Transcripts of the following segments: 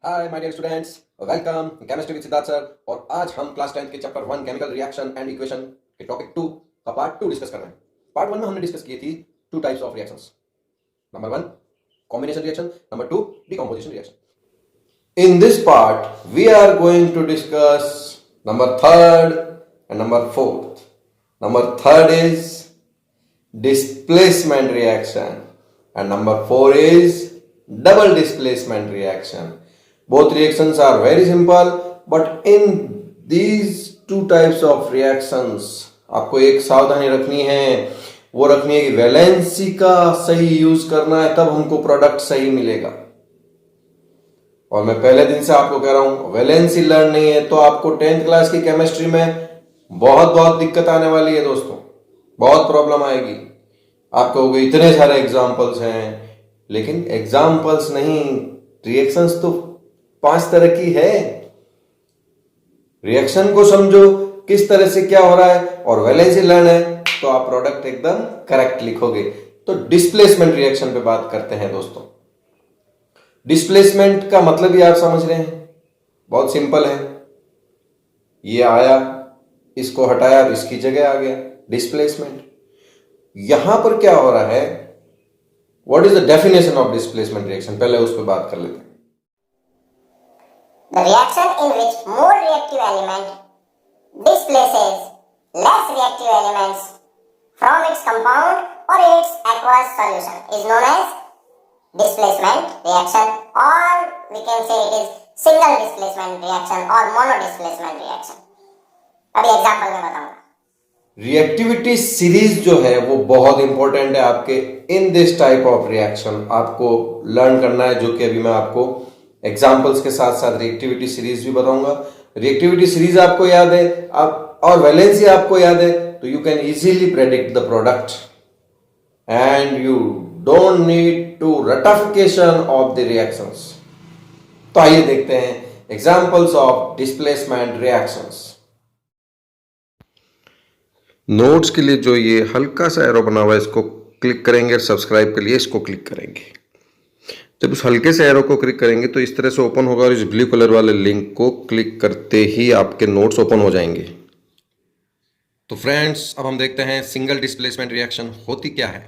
Hi my dear students, welcome chemistry with Siddharth sir. और आज हम क्लास 10 के chapter 1 chemical reaction and equation के टॉपिक 2 का पार्ट 2 डिस्कस कर रहे हैं। पार्ट 1 में हमने डिस्कस की थी two types of reactions. Number 1 combination reaction, number 2 decomposition reaction. In this part we are going to discuss number 3 and number 4। Number 3 is displacement reaction and number 4 is double displacement reaction. Both reactions are very simple, but in these two types of reactions आपको एक सावधानी रखनी है, वो रखनी है कि valency का सही यूज करना है, तब हमको प्रोडक्ट सही मिलेगा। और मैं पहले दिन से आपको कह रहा हूं, वैलेंसी लर्न नहीं है तो आपको 10th क्लास की केमिस्ट्री में बहुत दिक्कत आने वाली है दोस्तों, बहुत प्रॉब्लम आएगी। आप कहोगे इतने सारे एग्जाम्पल्स हैं, लेकिन एग्जाम्पल्स नहीं, रिएक्शंस तो 5 तरह की है। रिएक्शन को समझो किस तरह से क्या हो रहा है और वैलेंसी लर्न है तो आप प्रोडक्ट एकदम करेक्ट लिखोगे। तो डिस्प्लेसमेंट रिएक्शन पे बात करते हैं दोस्तों। डिस्प्लेसमेंट का मतलब ही आप समझ रहे हैं, बहुत सिंपल है। ये आया, इसको हटाया, इसकी जगह आ गया, डिस्प्लेसमेंट। यहां पर क्या हो रहा है, what is the definition of displacement reaction, पहले उस पर बात कर लेते हैं। The reaction in which more reactive element displaces less reactive elements from its compound or its aqueous solution is known as displacement reaction, or we can say it is single displacement reaction or mono displacement reaction. अभी example में बताऊंगा। Reactivity series जो है वो बहुत important है आपके in this type of reaction, आपको लर्न करना है, जो कि अभी मैं आपको एग्जांपल्स के साथ साथ रिएक्टिविटी सीरीज भी बताऊंगा। रिएक्टिविटी सीरीज आपको याद है आप, और वैलेंसी आपको याद है, तो you can easily predict the product and you don't need to ratification of the reactions. तो आइए देखते हैं examples of displacement reactions. Notes के लिए जो ये हल्का सा एरो बना हुआ है इसको क्लिक करेंगे, और सब्सक्राइब के लिए इसको क्लिक करेंगे। जब उस हल्के से एरो को क्लिक करेंगे तो इस तरह से ओपन होगा, और इस ब्लू कलर वाले लिंक को क्लिक करते ही आपके नोट्स ओपन हो जाएंगे। तो फ्रेंड्स, अब हम देखते हैं सिंगल डिस्प्लेसमेंट रिएक्शन होती क्या है।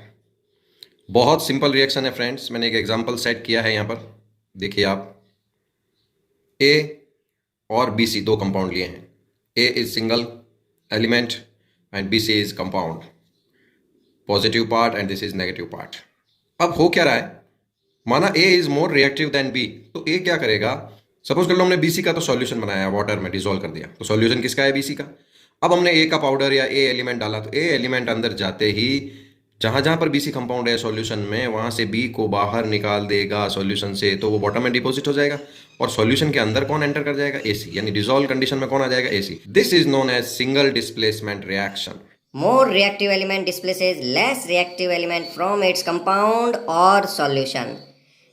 बहुत सिंपल रिएक्शन है फ्रेंड्स। मैंने एक एग्जाम्पल सेट किया है यहाँ पर, देखिए आप। ए और बी सी दो कंपाउंड लिए हैं। A is single element and BC is compound, positive part and this is negative part. अब हो क्या रहा है, माना A is more reactive than B, तो A क्या करेगा, सपोज कर लो हमने BC का तो सॉल्यूशन बनाया, वाटर में डिसॉल्व कर दिया, तो सॉल्यूशन किसका है, BC का। अब हमने A का पाउडर या A एलिमेंट डाला, तो A एलिमेंट अंदर जाते ही जहां जहां पर BC कंपाउंड है सॉल्यूशन में, वहां से B को बाहर निकाल देगा सॉल्यूशन से, तो वो बॉटम में डिपॉजिट हो जाएगा। और सॉल्यूशन के अंदर कौन एंटर कर जाएगा, AC, यानी डिसॉल्व कंडीशन में कौन आ जाएगा, AC। This is known as single displacement reaction. More reactive element displaces less reactive element from its compound or solution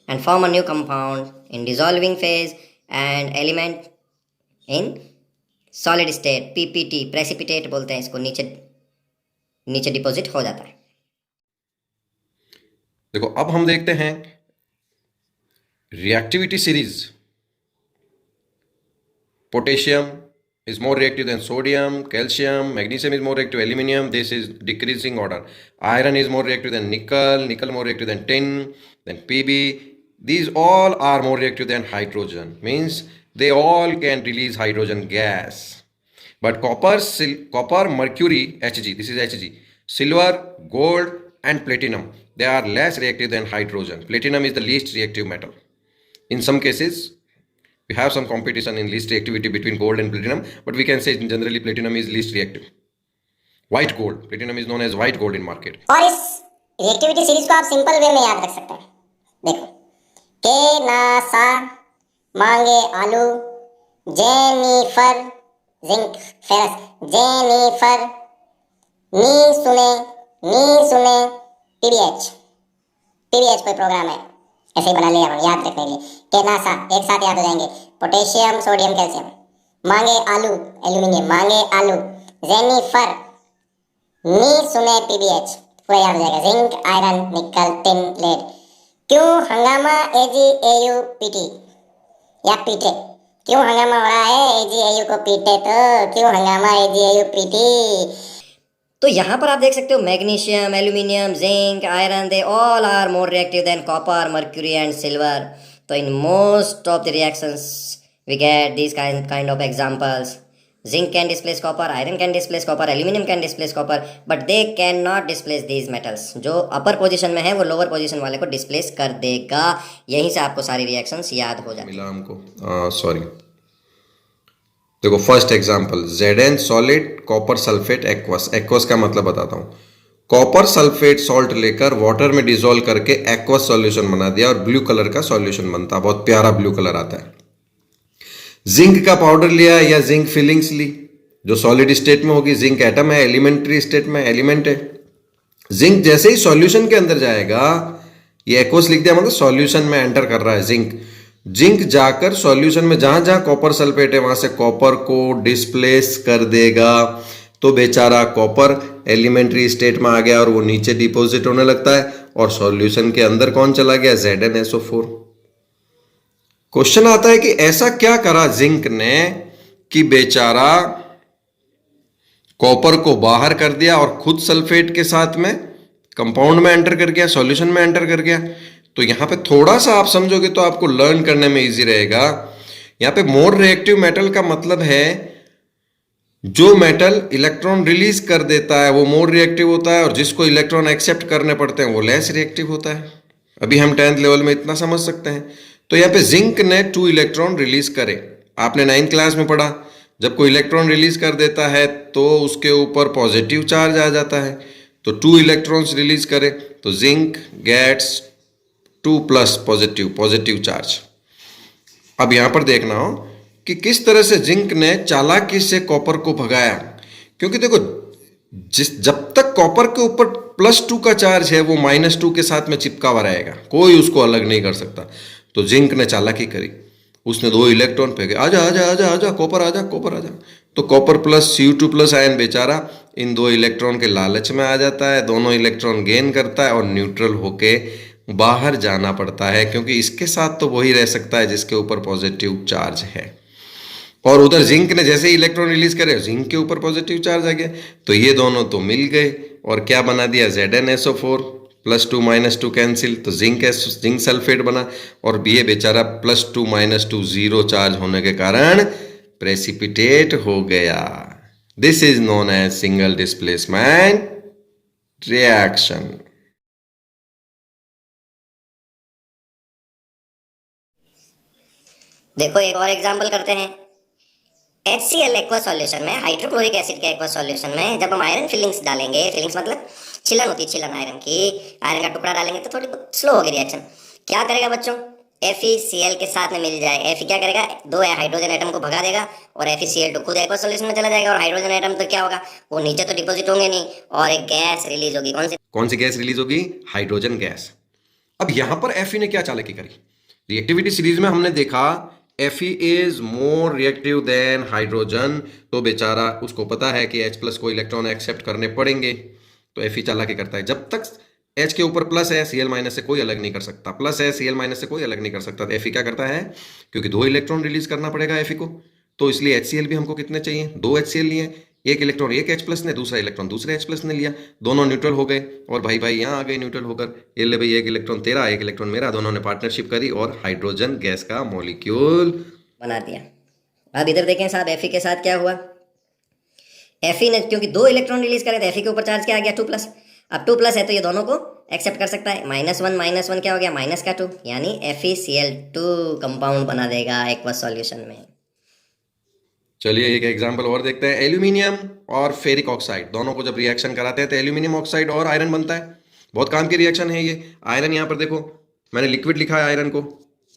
and form a new compound in dissolving phase and element in solid state, PPT, precipitate बोलते हैं इसको, नीचे deposit हो जाता है। देखो अब हम देखते हैं reactivity series. Potassium is more reactive than sodium, calcium, magnesium is more reactive to aluminum, this is decreasing order. Iron is more reactive than nickel, nickel more reactive than tin, then Pb. These all are more reactive than hydrogen, means they all can release hydrogen gas. But copper, mercury, Hg, this is Hg, silver, gold and platinum, they are less reactive than hydrogen. Platinum is the least reactive metal. In some cases we have some competition in least reactivity between gold and platinum, but we can say generally platinum is least reactive. White gold, platinum is known as white gold in market. और इस reactivity series को आप simple way में याद रख सकते हैं। देखो, के ना सा मांगे आलू, जेनिफर जिंक फेरस, जेनिफर नी सुने पीबीएच कोई प्रोग्राम है, ऐसे ही बना लिया हम याद रखने के लिए। के नासा एक साथ याद हो जाएंगे, पोटेशियम, सोडियम, कैल्शियम। मांगे आलू, एल्यूमिनियम, मांगे आलू, जेनिफर नी सुने पीबीएच, पूरा याद हो जाएगा। जिंक, आयरन, निकल, टिन, लेड। क्यों हंगामा, एजी, एयू, पीटी, या पीटे? क्यों हंगामा हो रहा है? एजीएयू को पीटे तो क्यों हंगामा एजीएयू पीटी? तो यहाँ पर आप देख सकते हो magnesium, aluminium, zinc, iron, they all are more reactive than copper, mercury and silver. तो in most of the reactions we get these kind of examples. Zinc can displace copper, iron can displace copper, aluminum can displace copper, but they cannot displace these metals. जो अपर position में है वो lower position वाले को displace कर देगा. यहीं से आपको सारी रिएक्शंस याद हो जाए. मिला हमको, सॉरी, देखो first example Zn solid copper sulphate aqueous. Aqueous का मतलब बताता हूँ. कॉपर सल्फेट सॉल्ट लेकर वाटर में डिसॉल्व करके एक्वस सॉल्यूशन बना दिया और ब्लू कलर का सॉल्यूशन बनता, बहुत प्यारा ब्लू कलर आता है. जिंक का पाउडर लिया या जिंक फिलिंग्स ली, जो सॉलिड स्टेट में होगी. जिंक एटम है, एलिमेंट्री स्टेट में एलिमेंट है. जिंक जैसे ही सॉल्यूशन के अंदर जाएगा, ये एक्वस लिख दिया मतलब सॉल्यूशन में एंटर कर रहा है जिंक. जिंक जाकर सॉल्यूशन में जहां जहां कॉपर सल्फेट है वहां से कॉपर को डिस्प्लेस कर देगा. तो बेचारा कॉपर एलिमेंट्री स्टेट में आ गया और वो नीचे डिपॉजिट होने लगता है और सॉल्यूशन के अंदर कौन चला गया? ZnSO4. क्वेश्चन आता है कि ऐसा क्या करा जिंक ने कि बेचारा कॉपर को बाहर कर दिया और खुद सल्फेट के साथ में कंपाउंड में एंटर कर गया, सॉल्यूशन में एंटर कर गया. तो यहां पे थोड़ा सा आप समझोगे तो आपको लर्न करने में इजी रहेगा. यहां पे मोर रिएक्टिव मेटल का मतलब है जो मेटल इलेक्ट्रॉन रिलीज कर देता है वो मोर रिएक्टिव होता है और जिसको इलेक्ट्रॉन एक्सेप्ट करने पड़ते हैं वो लेस रिएक्टिव होता है. अभी हम 10th लेवल में इतना समझ सकते हैं. तो यहाँ पे जिंक ने 2 इलेक्ट्रॉन रिलीज करे. आपने 9th क्लास में पढ़ा, जब कोई इलेक्ट्रॉन रिलीज कर देता है तो उसके ऊपर पॉजिटिव चार्ज आ जाता है. तो 2 इलेक्ट्रॉन्स रिलीज करे तो zinc gets 2 plus positive charge. अब यहां पर देखना हो कि किस तरह से जिंक ने चालाकी से कॉपर को भगाया. क्योंकि देखो जब तक कॉपर के ऊपर +2 का चार्ज है वो -2 के साथ में चिपका हुआ रहेगा, कोई उसको अलग नहीं कर सकता. तो जिंक ने चालाकी करी, उसने 2 इलेक्ट्रॉन फेंके. आजा आजा आजा आजा कॉपर आजा, कॉपर आजा. तो कॉपर प्लस Cu2+ आयन बेचारा इन 2 इलेक्ट्रॉन के लालच में आ जाता है. दोनों इलेक्ट्रॉन गेन करता है और न्यूट्रल होके बाहर जाना पड़ता है, क्योंकि इसके साथ तो वही रह सकता है जिसके ऊपर पॉजिटिव चार्ज है. और उधर जिंक ने जैसे ही इलेक्ट्रॉन रिलीज करे जिंक के ऊपर पॉजिटिव चार्ज आ गया. तो ये दोनों तो मिल गए और क्या बना दिया? ZnSO4. +2 -2 कैंसिल, तो जिंक सल्फेट बना. और ये बेचारा +2 -2 0 चार्ज होने के कारण प्रेसिपिटेट हो गया. This is known as single displacement reaction. देखो एक और एग्जांपल करते हैं. HCl एक्वा सॉल्यूशन में, हाइड्रोक्लोरिक एसिड के एक्वा सॉल्यूशन में जब हम आयरन फिलिंग्स डालेंगे, फिलिंग्स मतलब छिलन होती है, छिलन आयरन की, आयरन का टुकड़ा डालेंगे तो थोड़ी स्लो होगी रिएक्शन. क्या करेगा बच्चों? FeCl के साथ में मिल जाए. Fe क्या करेगा? 2 हाइड्रोजन एटम को भगा देगा और FeCl2 खुद एक्वा सॉल्यूशन में चला जाएगा और हाइड्रोजन एटम तो क्या होगा? वो नीचे तो डिपॉजिट होंगे नहीं और एक गैस रिलीज होगी. कौन सी गैस रिलीज होगी? Hydrogen gas. अब यहां पर Fe ने क्या चालाकी करी? रिएक्टिविटी सीरीज में हमने देखा Fe is more reactive then hydrogen. तो बेचारा उसको पता है कि H+ को इलेक्ट्रॉन एक्सेप्ट करने पड़ेंगे. तो Fe चालाकी करता है. जब तक H के ऊपर प्लस है Cl- से कोई अलग नहीं कर सकता, प्लस है Cl- से कोई अलग नहीं कर सकता. तो Fe क्या करता है? क्योंकि 2 इलेक्ट्रॉन रिलीज करना पड़ेगा Fe को, तो इसलिए HCl भी हमको कितने चाहिए? 2 HCl लिए. एक इलेक्ट्रॉन एक H+ ने, दूसरा इलेक्ट्रॉन दूसरे H+ ने लिया. दोनों न्यूट्रल हो गए और भाई भाई यहाँ आ गए न्यूट्रल होकर. ये ले भाई, एक इलेक्ट्रॉन तेरा, एक इलेक्ट्रॉन मेरा. दोनों ने पार्टनरशिप करी और हाइड्रोजन गैस का मॉलिक्यूल बना दिया. अब इधर देखें साहब, Fe के साथ क्या हुआ? Fe ने क्योंकि 2 इलेक्ट्रॉन रिलीज करे तो Fe के ऊपर चार्ज क्या आ गया? 2+. अब 2+ है तो ये दोनों को एक्सेप्ट कर सकता है. -1 क्या हो गया? -2, यानी FeCl2 कंपाउंड बना देगा एक्वस सॉल्यूशन में. चलिए एक एग्जांपल और देखते हैं. एल्यूमिनियम और फेरिक ऑक्साइड दोनों को जब रिएक्शन कराते हैं तो एल्यूमिनियम ऑक्साइड और आयरन बनता है. बहुत काम की रिएक्शन है ये. आयरन यहाँ पर देखो मैंने लिक्विड लिखा है आयरन को,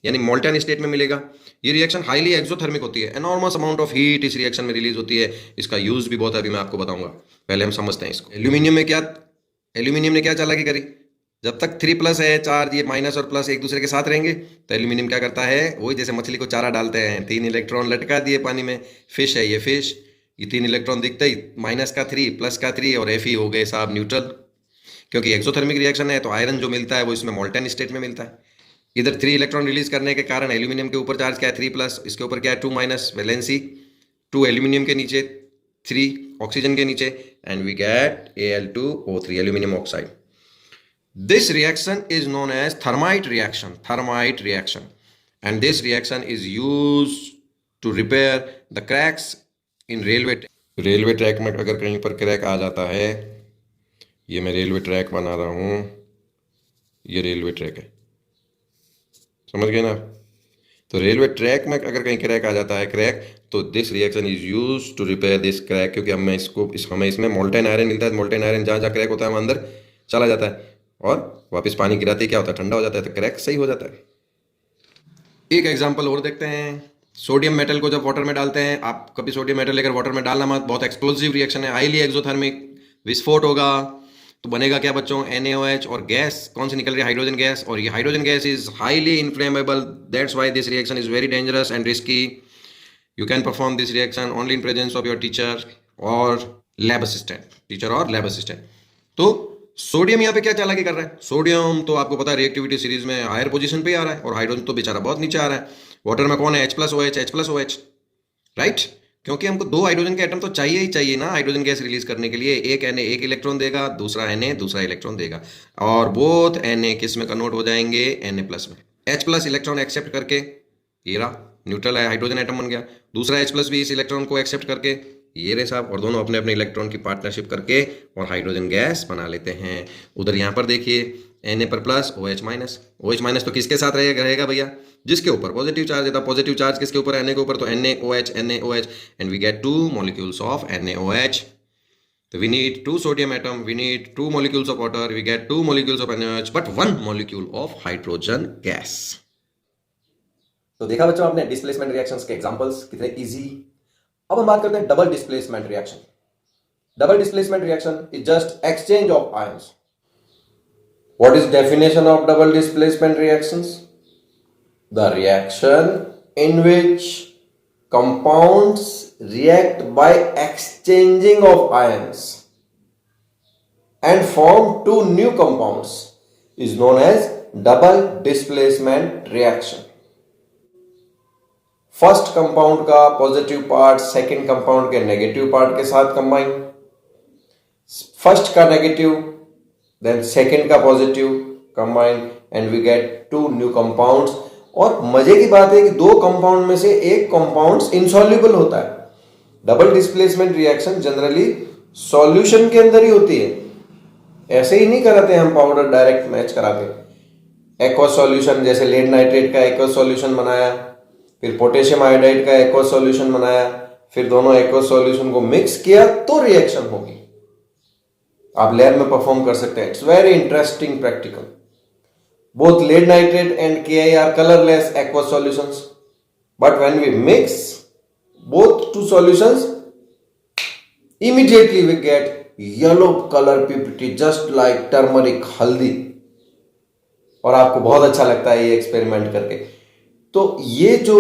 यानी मोल्टन स्टेट में मिलेगा. ये रिएक्शन हाईली एक्सोथर्मिक होती है. एनॉर्मस अमाउंट ऑफ हीट इस रिएक्शन में रिलीज होती है. इसका यूज भी बहुत है, अभी मैं आपको बताऊंगा. पहले हम समझते हैं इसको. एल्यूमिनियम ने क्या चालाकी करी? जब तक 3+ है चार्ज, ये माइनस और प्लस एक दूसरे के साथ रहेंगे तो एल्यूमिनियम क्या करता है? वही जैसे मछली को चारा डालते हैं, 3 इलेक्ट्रॉन लटका दिए पानी में. फिश है ये फिश, ये 3 इलेक्ट्रॉन दिखते ही -3 +3 और Fe हो गए साहब न्यूट्रल. क्योंकि एक्सोथर्मिक रिएक्शन है तो आयरन जो मिलता है वो इसमें मोल्टन स्टेट में मिलता है. इधर 3 इलेक्ट्रॉन रिलीज करने के कारण एल्यूमिनियम के ऊपर चार्ज क्या है 3+, इसके ऊपर क्या है 2- वैलेंसी 2 एल्यूमिनियम के नीचे 3 ऑक्सीजन के नीचे, and we get Al2O3 aluminium oxide. This reaction is known as thermite reaction, and this reaction is used to repair the cracks in railway track में अगर कहीं पर क्रैक आ जाता है, ये मैं रेलवे ट्रैक बना रहा हूँ, ये रेलवे ट्रैक है, समझ गए ना. तो रेलवे ट्रैक में अगर कहीं क्रैक आ जाता है तो this reaction is use to repair this crack, क्योंकि हमें इसमें मोल्टेन आयरन मिलता है. मोल्टेन आयरन जहाँ जहाँ क्रैक होता है वहाँ अंदर चला जाता है और वापस पानी गिराते ही क्या होता है, ठंडा हो जाता है, तो क्रैक सही हो जाता है. एक एग्जांपल और देखते हैं. सोडियम मेटल को जब वाटर में डालते हैं, आप कभी सोडियम मेटल लेकर वाटर में डालना मत, बहुत एक्सप्लोसिव रिएक्शन है, हाईली एक्सोथर्मिक, विस्फोट होगा. तो बनेगा क्या बच्चों, NaOH, और गैस कौन सी निकल रही है, हाइड्रोजन गैस, और ये hydrogen gas is highly inflammable. That's why this reaction is very dangerous and risky. You can perform this reaction only in presence of your teacher और लैब असिस्टेंट. तो sodium यहाँ पे क्या चालाकी कर रहा है, सोडियम तो आपको पता है रिएक्टिविटी सीरीज में हायर पोजीशन पे आ रहा है, और हाइड्रोजन तो बेचारा बहुत नीचे आ रहा है. वाटर में कौन है, H+OH, राइट, क्योंकि हमको 2 हाइड्रोजन के एटम तो चाहिए ही चाहिए ना हाइड्रोजन गैस रिलीज करने के लिए. एक Na एक इलेक्ट्रॉन देगा, दूसरा Na दूसरा इलेक्ट्रॉन देगा, और बोथ Na किस में कन्वर्ट हो जाएंगे, Na+ में. H+ इलेक्ट्रॉन एक्सेप्ट करके ये रहा, न्यूट्रल है, हाइड्रोजन एटम बन गया. दूसरा H+ भी इस इलेक्ट्रॉन को एक्सेप्ट करके ये रहे साहब, और दोनों अपने अपने इलेक्ट्रॉन की पार्टनरशिप करके और हाइड्रोजन गैस बना लेते हैं. उधर यहाँ पर देखिए Na पर प्लस, OH- तो किसके साथ रहेगा भैया, जिसके ऊपर पॉजिटिव चार्ज है. पॉजिटिव चार्ज किसके ऊपर, Na के ऊपर, तो NaOH, and we get 2 molecules of NaOH. तो we need 2 sodium atom, we need 2 molecules of water, we get 2 molecules of NaOH, but 1 molecule of hydrogen gas. तो देखा बच्चों आपने डिस्प्लेसमेंट रिएक्शंस के एग्जांपल्स कितने इजी. अब हम बात करते हैं double displacement reaction. Double displacement reaction is just exchange of ions. What is definition of double displacement reactions? The reaction in which compounds react by exchanging of ions and form 2 new compounds is known as double displacement reaction. First compound का positive part second compound के negative part के साथ combine, first का negative then second का positive combine, and we get 2 new compounds. और मजे की बात है कि 2 कंपाउंड में से एक कंपाउंड इनसॉल्युबल होता है. Double displacement reaction generally solution के अंदर ही होती है, ऐसे ही नहीं कराते हम पाउडर डायरेक्ट मैच कराते. एक्वस सॉल्यूशन, जैसे लेड नाइट्रेट का एक्वस सॉल्यूशन बनाया, फिर पोटेशियम आयोडाइड का एक्वस सॉल्यूशन बनाया, फिर दोनों एक्वस सॉल्यूशन को मिक्स किया तो रिएक्शन होगी. आप लैब में परफॉर्म कर सकते हैं. It's very interesting practical. Both lead nitrate and Ki are colorless aqueous solutions, but when we mix both 2 solutions, immediately we get yellow color PPT just like turmeric, हल्दी, और आपको बहुत अच्छा लगता है ये एक्सपेरिमेंट करके. तो ये जो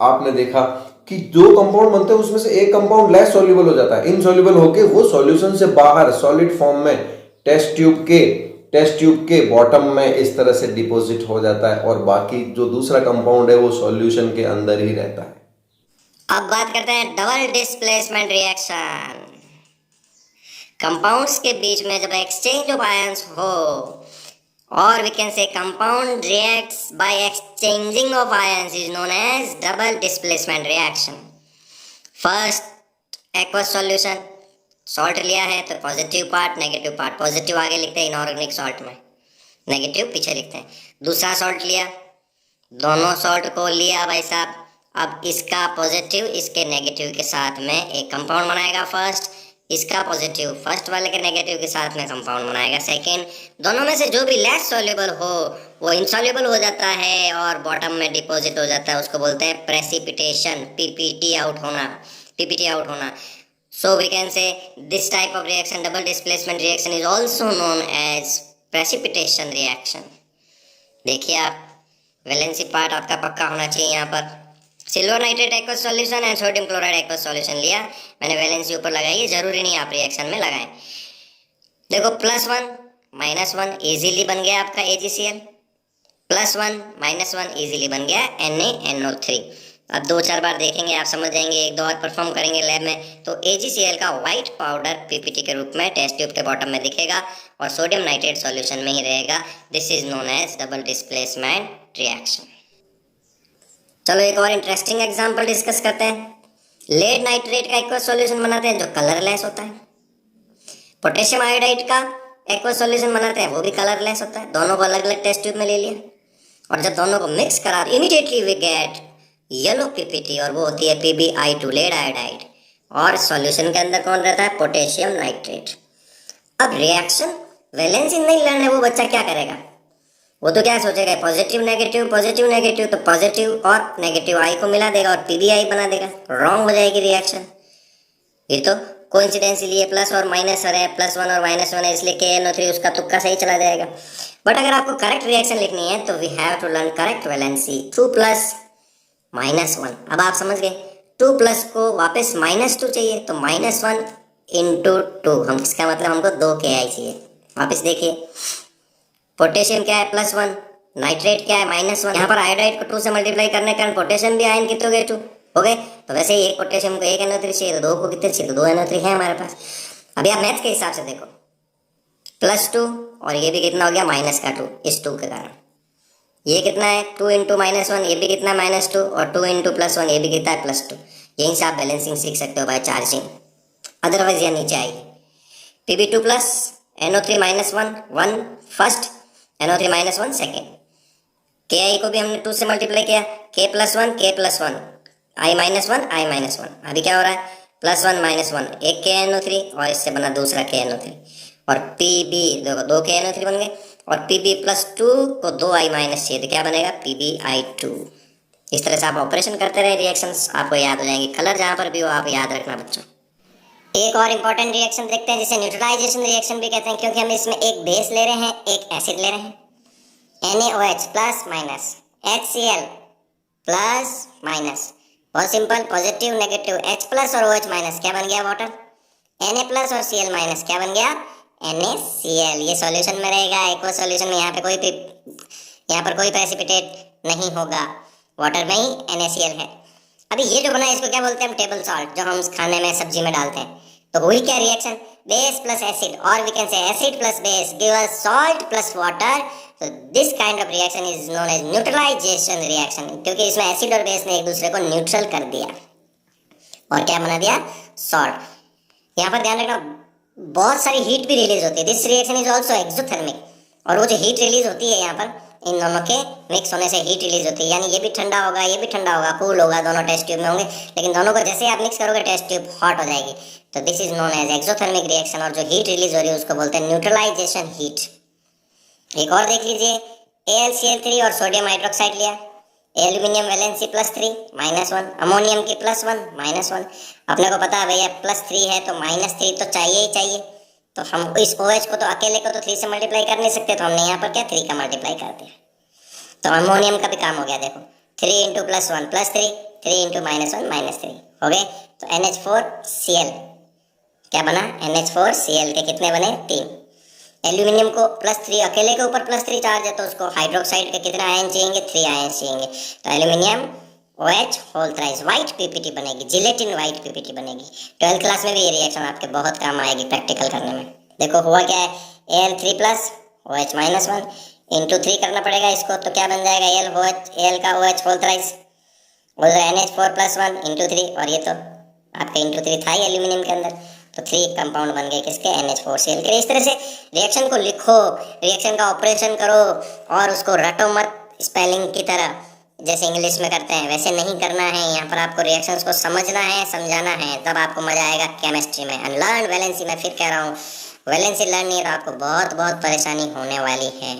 आपने देखा कि 2 कंपाउंड बनते हैं उसमें से एक कंपाउंड लेस सॉल्युबल हो जाता है, इनसॉल्युबल होके वो सॉल्यूशन से बाहर सॉलिड फॉर्म में टेस्ट ट्यूब के बॉटम में इस तरह से डिपॉजिट हो जाता है, और बाकी जो दूसरा कंपाउंड है वो सॉल्यूशन के अंदर ही रहता है. अब बात करते हैं डबल डिस्प्लेसमेंट रिएक्शन. कंपाउंड्स के बीच में जब एक्सचेंज ऑफ आयंस हो, और we can say compound reacts by exchanging of ions, is known as double displacement reaction. First aqueous solution, salt लिया है तो positive part negative part, positive आगे लिखते हैं इनऑर्गेनिक सॉल्ट में, नेगेटिव पीछे लिखते हैं. दूसरा सॉल्ट लिया, दोनों सॉल्ट को लिया भाई साहब, अब इसका पॉजिटिव इसके नेगेटिव के साथ में एक कंपाउंड बनाएगा फर्स्ट, इसका पॉजिटिव फर्स्ट वाले के नेगेटिव के साथ में कंपाउंड बनाएगा सेकेंड. दोनों में से जो भी लेस सॉल्युबल हो वो इनसॉल्युबल हो जाता है और बॉटम में डिपॉजिट हो जाता है, उसको बोलते हैं प्रेसिपिटेशन, पीपीटी आउट होना. So we can say this type of reaction, double displacement reaction, is also known as precipitation reaction. देखिए आप, वैलेंसी पार्ट आपका पक्का होना चाहिए. यहाँ पर silver nitrate aqueous solution and sodium chloride aqueous solution लिया मैंने, वैलेंसी ऊपर लगाई है, जरूरी नहीं आप रिएक्शन में लगाएं. देखो +1 -1 इजीली बन गया आपका AgCl, +1 -1 इजीली बन गया NaNO3। अब 2-4 बार देखेंगे, आप समझ जाएंगे, 1-2 और परफॉर्म करेंगे लैब में तो AgCl का व्हाइट पाउडर पीपीटी के रूप में टेस्ट ट्यूब के बॉटम में दिखेगा और सोडियम नाइट्रेट सॉल्यूशन में ही रहेगा। This is known as double displacement reaction. चलो एक और इंटरेस्टिंग एग्जांपल डिस्कस करते हैं। लेड नाइट्रेट का एक्वस सॉल्यूशन बनाते हैं जो कलरलेस होता है। पोटेशियम आयोडाइड का एक्वस सॉल्यूशन बनाते हैं, वो भी कलरलेस होता है। दोनों को अलग अलग टेस्ट ट्यूब में ले लिया और जब दोनों को मिक्स करा immediately we get yellow PPT और वो होती है PbI2 लेड आयोडाइड और सॉल्यूशन के अंदर कौन रहता है? Potassium nitrate. अब रिएक्शन वैलेंसी नहीं लर्न है, वो बच्चा क्या करेगा? वो तो क्या सोचेगा पॉजिटिव नेगेटिव तो पॉजिटिव और नेगेटिव आई को मिला देगा और PbI बना देगा। रॉन्ग हो जाएगी रिएक्शन। ये तो कोइंसिडेंटली ये प्लस और माइनस है, +1 और -1 है, इसलिए KNO3 उसका तुक्का सही चला जाएगा। बट अगर आपको करेक्ट रिएक्शन लिखनी है तो we have to learn correct valency 2 + -1। अब आप समझ गए 2 प्लस को वापस -2 चाहिए तो -1 × 2 हम इसका मतलब हमको 2 KI चाहिए। वापस देखिए पोटेशियम क्या है +1, नाइट्रेट क्या है -1। यहाँ पर आयोडाइड को 2 से मल्टीप्लाई करने के कारण पोटेशियम भी आयन कितने हो गए 2 हो गए। तो वैसे ही एक पोटेशियम को 1 NO3 चाहिए तो 2 को कितने चाहिए? तो 2 NO3 है हमारे पास। अभी आप मैथ्स के हिसाब से देखो +2 और ये भी कितना हो गया -2 इस 2 के कारण। ये कितना है 2 × -1, ये भी कितना -2 और 2 × +1 ये भी कितना है +2। यहीं से आप बैलेंसिंग सीख सकते हो बाय चार्जिंग, अदरवाइज ये नीचे आएगी। Pb2 + NO3 -1 first, NO3 -1 second. Ki को भी हमने 2 से मल्टीप्लाई किया, K +1 I -1। अभी क्या हो रहा है +1 -1 एक KNO3 और इससे बना दूसरा KNO3 और Pb देखो 2 KNO3 बन गए और Pb+2 को 2 I- चाहिए तो क्या बनेगा PbI2। इस तरह से आप ऑपरेशन करते रहे, रिएक्शंस आपको याद हो जाएंगे। कलर जहाँ पर भी हो आप याद रखना बच्चों। एक और इम्पोर्टेंट रिएक्शन देखते हैं जिसे न्यूट्रलाइजेशन रिएक्शन भी कहते हैं, क्योंकि हम इसमें एक बेस ले रहे हैं एक एसिड ले रहे हैं। NaOH +- HCl +- बहुत सिंपल, पॉजिटिव नेगेटिव H+ और OH- क्या बन गया वाटर। Na+ और Cl- क्या बन गया NaCl। ये सॉल्यूशन में रहेगा एक्वस सॉल्यूशन में, यहाँ पर कोई प्रेसिपिटेट नहीं होगा, वाटर में ही NaCl है। अभी ये जो बना है इसको क्या बोलते हैं हम? टेबल सॉल्ट, जो हम खाने में सब्जी में डालते हैं। तो वही क्या रिएक्शन बेस + एसिड और we can say acid + base give us salt + water. तो this kind of reaction is known as neutralisation reaction, क्योंकि इसमें एसिड और बेस ने एक दूसरे को न्यूट्रल कर दिया और क्या बना दिया सॉल्ट। यहाँ पर ध्यान रखना बहुत सारी हीट भी रिलीज होती है। This reaction is also exothermic और वो जो हीट रिलीज होती है यहाँ पर इन दोनों के मिक्स होने से हीट रिलीज होती है, यानी ये भी ठंडा होगा ये भी ठंडा होगा, कूल होगा, दोनों टेस्ट ट्यूब में होंगे, लेकिन दोनों को जैसे आप मिक्स करोगे टेस्ट ट्यूब हॉट हो जाएगी। तो this is known as exothermic reaction और जो हीट रिलीज हो रही है उसको बोलते हैं न्यूट्रलाइजेशन हीट। एक और देख लीजिए AlCl3 और सोडियम हाइड्रोक्साइड लिया, एल्यूमिनियम वैलेंसी +3 -1, अमोनियम की +1 -1। अपने को पता है भैया +3 है तो -3 तो चाहिए ही चाहिए। तो हम इस OH को तो अकेले को तो 3 से मल्टीप्लाई कर नहीं सकते, तो हमने यहाँ पर क्या 3 का मल्टीप्लाई कर दिया। तो अमोनियम का भी काम हो गया, देखो 3 × +1 +3 3 × -1 -3 हो गए। तो NH4Cl क्या बना NH4Cl के कितने बने 3। एल्यूमिनियम को +3 अकेले के ऊपर +3 चार्ज है तो उसको हाइड्रोक्साइड के कितने आयन चाहिए 3 आयन चाहिए। तो aluminium OH whole thrice white PPT बनेगी, जिलेटिन व्हाइट पीपीटी बनेगी। 12th क्लास में भी ये रिएक्शन आपके बहुत काम आएगी प्रैक्टिकल करने में। देखो हुआ क्या है Al3+ OH -1 × 3 करना पड़ेगा इसको, तो क्या बन जाएगा Al का OH होल थ्राइस और NH4+1 × 3 और ये तो आपका × 3 था ही एल्यूमिनियम के अंदर, तो 3 कंपाउंड बन गए किसके NH4Cl के। इस तरह से रिएक्शन को लिखो, रिएक्शन का ऑपरेशन करो और उसको रटो मत स्पेलिंग की तरह जैसे इंग्लिश में करते हैं, वैसे नहीं करना है। यहाँ पर आपको रिएक्शंस को समझना है समझाना है, तब आपको मजा आएगा केमिस्ट्री में। एंड लर्न वैलेंसी, मैं फिर कह रहा हूँ वैलेंसी लर्न नहीं तो आपको बहुत बहुत परेशानी होने वाली है।